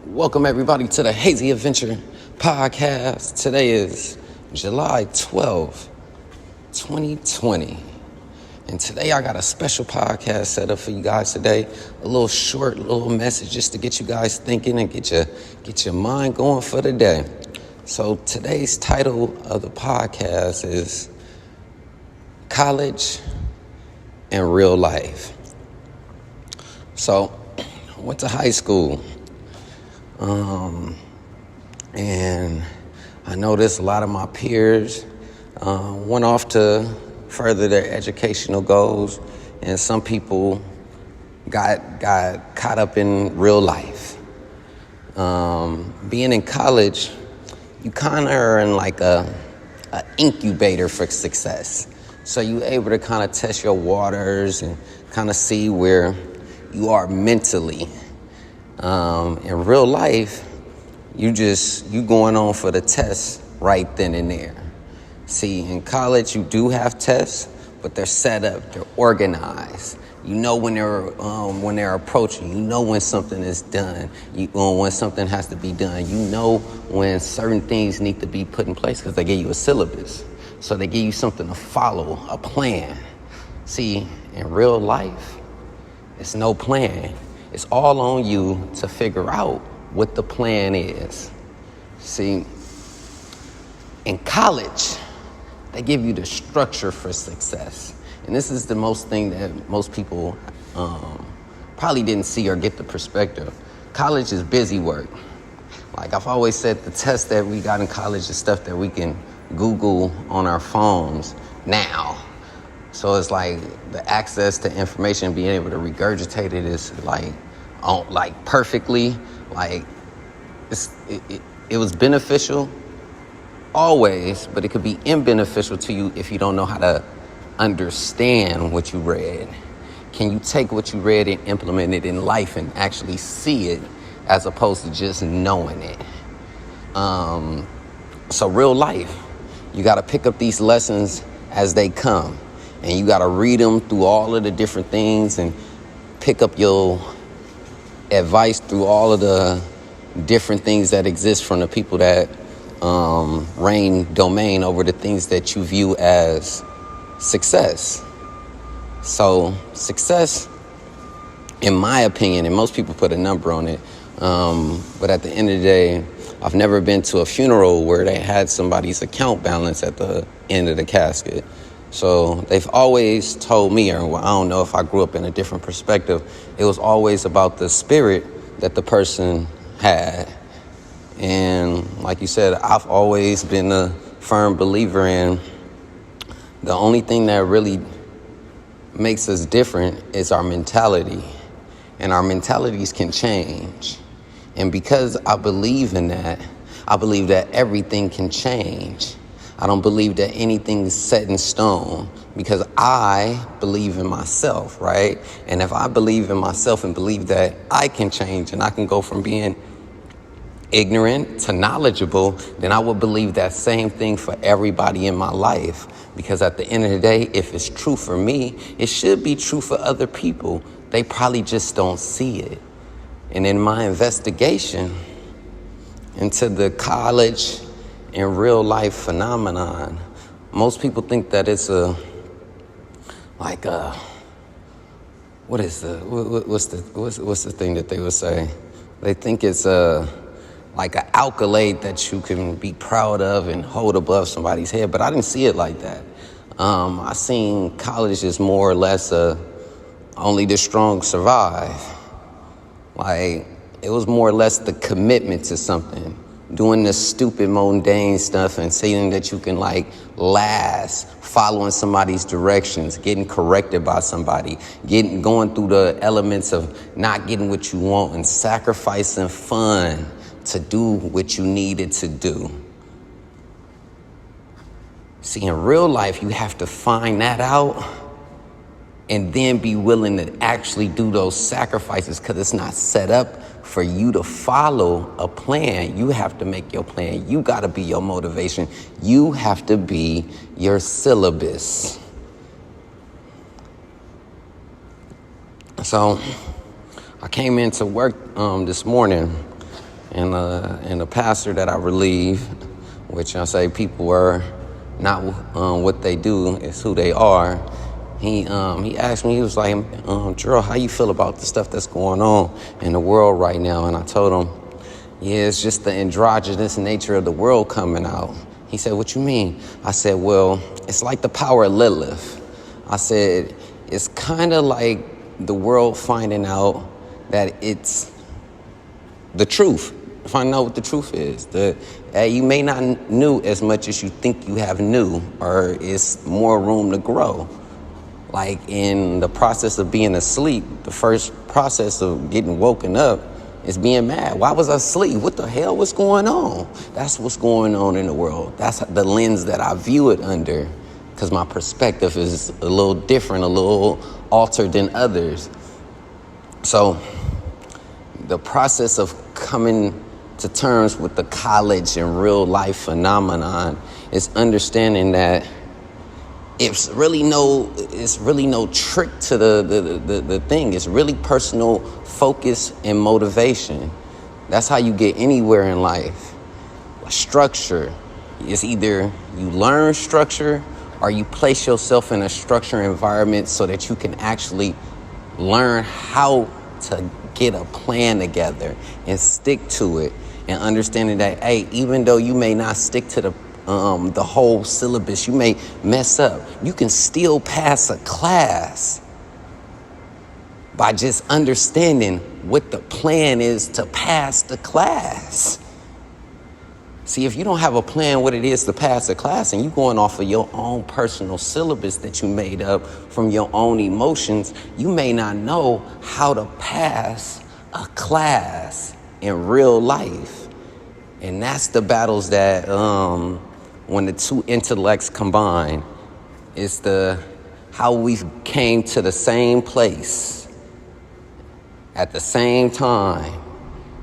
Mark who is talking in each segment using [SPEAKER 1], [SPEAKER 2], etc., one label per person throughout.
[SPEAKER 1] Welcome everybody to the Hazy Adventure podcast. Today is July 12th, 2020. And today I got a special podcast set up for you guys today. A little short little message just to get you guys thinking and get your mind going for the day. So today's title of the podcast is College and Real Life. So I went to high school. And I noticed a lot of my peers went off to further their educational goals, and some people got caught up in real life. Being in college, you kind of are in like a incubator for success. So you're able to kind of test your waters and kind of see where you are mentally. In real life, you going on for the test right then and there. See, in college, you do have tests, but they're set up, they're organized. You know when they're approaching. You know when something is done. When something has to be done. You know when certain things need to be put in place because they give you a syllabus. So they give you something to follow, a plan. See, in real life, it's no plan. It's all on you to figure out what the plan is. See, in college, they give you the structure for success. And this is the most thing that most people probably didn't see or get the perspective. College is busy work. Like I've always said, the tests that we got in college is stuff that we can Google on our phones now. So it's like the access to information, being able to regurgitate it is like perfectly. Like it was beneficial always, but it could be unbeneficial to you if you don't know how to understand what you read. Can you take what you read and implement it in life and actually see it as opposed to just knowing it? So real life, you got to pick up these lessons as they come. And you got to read them through all of the different things and pick up your advice through all of the different things that exist from the people that reign domain over the things that you view as success. So success, in my opinion, and most people put a number on it, but at the end of the day, I've never been to a funeral where they had somebody's account balance at the end of the casket. So they've always told me, or I don't know if I grew up in a different perspective, it was always about the spirit that the person had. And like you said, I've always been a firm believer in the only thing that really makes us different is our mentality. And our mentalities can change. And because I believe in that, I believe that everything can change. I don't believe that anything is set in stone because I believe in myself, right? And if I believe in myself and believe that I can change and I can go from being ignorant to knowledgeable, then I would believe that same thing for everybody in my life. Because at the end of the day, if it's true for me, it should be true for other people. They probably just don't see it. And in my investigation into the college and real life phenomenon, most people think that it's what's the thing that they would say? They think it's like an accolade that you can be proud of and hold above somebody's head, but I didn't see it like that. I seen college as more or less only the strong survive. Like it was more or less the commitment to something. Doing this stupid mundane stuff and seeing that you can last, following somebody's directions, getting corrected by somebody, going through the elements of not getting what you want and sacrificing fun to do what you needed to do. See, in real life, you have to find that out and then be willing to actually do those sacrifices because it's not set up for you to follow a plan. You have to make your plan. You got to be your motivation. You have to be your syllabus. So I came into work this morning and the pastor that I relieve, which I say people are not what they do, is who they are. He asked me, he was like, Gerald, how you feel about the stuff that's going on in the world right now? And I told him, yeah, it's just the androgynous nature of the world coming out. He said, what you mean? I said, well, it's like the power of Lilith. I said, it's kind of like the world finding out that it's the truth. Finding out what the truth is. You may not knew as much as you think you have knew, or it's more room to grow. Like in the process of being asleep, the first process of getting woken up is being mad. Why was I asleep? What the hell was going on? That's what's going on in the world. That's the lens that I view it under, because my perspective is a little different, a little altered than others. So the process of coming to terms with the college and real life phenomenon is understanding that it's really no trick to the thing. It's really personal focus and motivation. That's how you get anywhere in life. Structure is either you learn structure or you place yourself in a structured environment so that you can actually learn how to get a plan together and stick to it, and understanding that, hey, even though you may not stick to the whole syllabus, you may mess up, you can still pass a class by just understanding what the plan is to pass the class. See, if you don't have a plan what it is to pass a class, and you're going off of your own personal syllabus that you made up from your own emotions, you may not know how to pass a class in real life. And that's the battles that when the two intellects combine, it's how we came to the same place at the same time,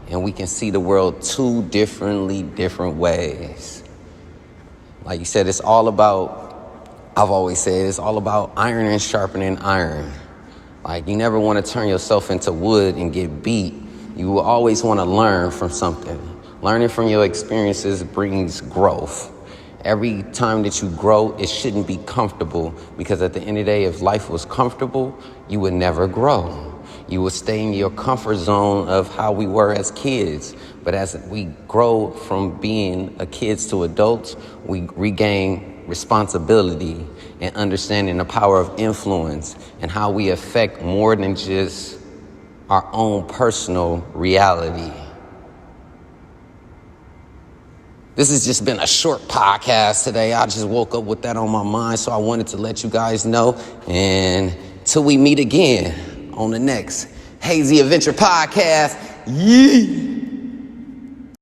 [SPEAKER 1] and we can see the world two different ways. Like you said, it's all about, I've always said, it's all about iron and sharpening iron. Like, you never want to turn yourself into wood and get beat. You will always want to learn from something. Learning from your experiences brings growth. Every time that you grow, it shouldn't be comfortable, because at the end of the day, if life was comfortable, you would never grow. You would stay in your comfort zone of how we were as kids. But as we grow from being kids to adults, we regain responsibility and understanding the power of influence and how we affect more than just our own personal reality. This has just been a short podcast today. I just woke up with that on my mind, so I wanted to let you guys know. And till we meet again on the next Hazy Adventure podcast, yee!